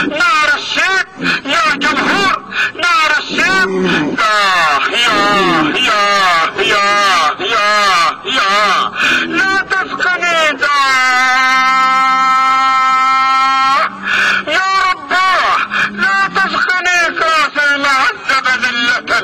نار الشيب يا جمهور، نار الشيب. يا لا تسقني يا رباه، لا تسقني كاس المعذب ذلة.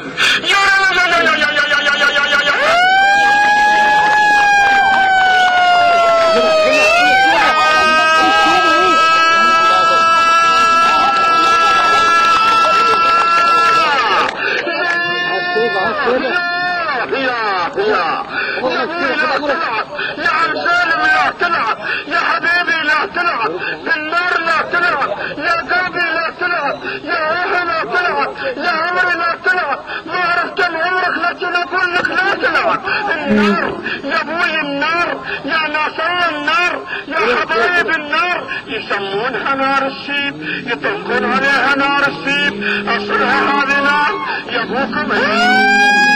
يا عرسالم لا تلعب، يا حبيبي لا تلعب، بالنار لا تلعب، يا قلبي لا تلعب، يا روحي لا تلعب، يا عمري لا تلعب. ما عرفت عمرك لكن اقول لك لا تلعب. النار يا ابوي، النار يا ناس الله، النار يا حبايب، النار يسمونها نار السيب، يطلقون عليها نار السيب. اصلها هذه نار يا ابوكم.